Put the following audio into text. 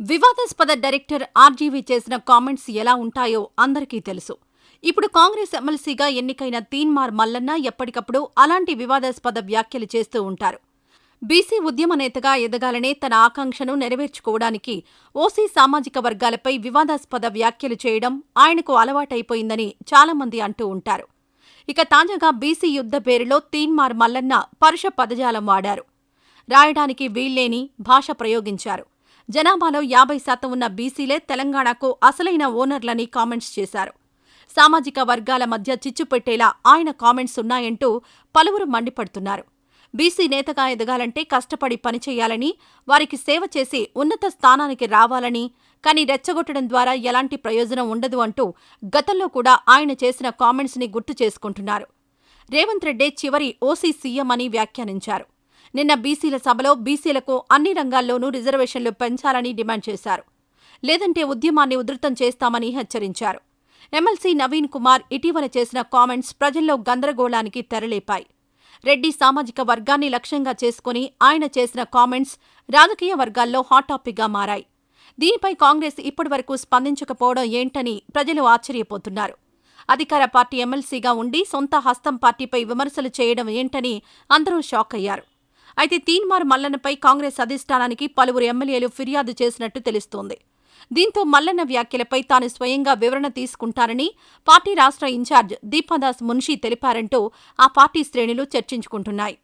వివాదాస్పద director RGV చేసిన comments ఎలా ఉంటాయో అందరికీ తెలుసు. ఇప్పుడు కాంగ్రెస్ ఎమ్మెల్సీగా ఎన్నికైన తీన్మార్ మల్లన్న ఎప్పటికప్పుడు అలాంటి వివాదాస్పద వ్యాఖ్యలు చేస్తూ ఉంటారు. బీసీ ఉద్యమ నేతగా ఎదగాలనే తన ఆకాంక్షను నెరవేర్చుకోవడానికి ఓసీ సామాజిక వర్గాలపై వివాదాస్పద వ్యాఖ్యలు చేయడం ఆయనకు అలవాటైపోయిందని చాలామంది అంటూ ఉంటారు. ఇక తాజాగా బీసీ యుద్ధ పేరులో తీన్మార్ మల్లన్న పరుష పదజాలం వాడారు. రాయడానికి వీల్లేని భాష ప్రయోగించారు. జనాభాలో 50% ఉన్న బీసీలే తెలంగాణకు అసలైన ఓనర్లని కామెంట్స్ చేశారు. సామాజిక వర్గాల మధ్య చిచ్చు పెట్టేలా ఆయన కామెంట్స్ ఉన్నాయంటూ పలువురు మండిపడుతున్నారు. బీసీ నేతగా ఎదగాలంటే కష్టపడి పనిచేయాలని, వారికి సేవ చేసి ఉన్నత స్థానానికి రావాలని, కానీ రెచ్చగొట్టడం ద్వారా ఎలాంటి ప్రయోజనం ఉండదు అంటూ గతంలో కూడా ఆయన చేసిన కామెంట్స్ని గుర్తు చేసుకుంటున్నారు. రేవంత్ రెడ్డే చివరి ఓసీ సీఎం అని వ్యాఖ్యానించారు. నిన్న బీసీల సభలో బీసీలకు అన్ని రంగాల్లోనూ రిజర్వేషన్లు పెంచాలని డిమాండ్ చేశారు. లేదంటే ఉద్యమాన్ని ఉధృతం చేస్తామని హెచ్చరించారు. ఎమ్మెల్సీ నవీన్ కుమార్ ఇటీవల చేసిన కామెంట్స్ ప్రజల్లో గందరగోళానికి తెరలేపాయి. రెడ్డి సామాజిక వర్గాన్ని లక్ష్యంగా చేసుకుని ఆయన చేసిన కామెంట్స్ రాజకీయ వర్గాల్లో హాట్ టాపిక్గా మారాయి. దీనిపై కాంగ్రెస్ ఇప్పటివరకు స్పందించకపోవడం ఏంటని ప్రజలు ఆశ్చర్యపోతున్నారు. అధికార పార్టీ ఎమ్మెల్సీగా ఉండి సొంత హస్తం పార్టీపై విమర్శలు చేయడం ఏంటని అందరూ షాక్ అయ్యారు. అయితే తీన్మార్ మల్లన్నపై కాంగ్రెస్ అధిష్టానానికి పలువురు ఎమ్మెల్యేలు ఫిర్యాదు చేసినట్టు తెలుస్తోంది. దీంతో మల్లన్న వ్యాఖ్యలపై తాను స్వయంగా వివరణ తీసుకుంటానని పార్టీ రాష్ట్ర ఇన్ఛార్జ్ దీపాదాస్ మున్షీ తెలిపారంటూ ఆ పార్టీ శ్రేణులు చర్చించుకుంటున్నాయి.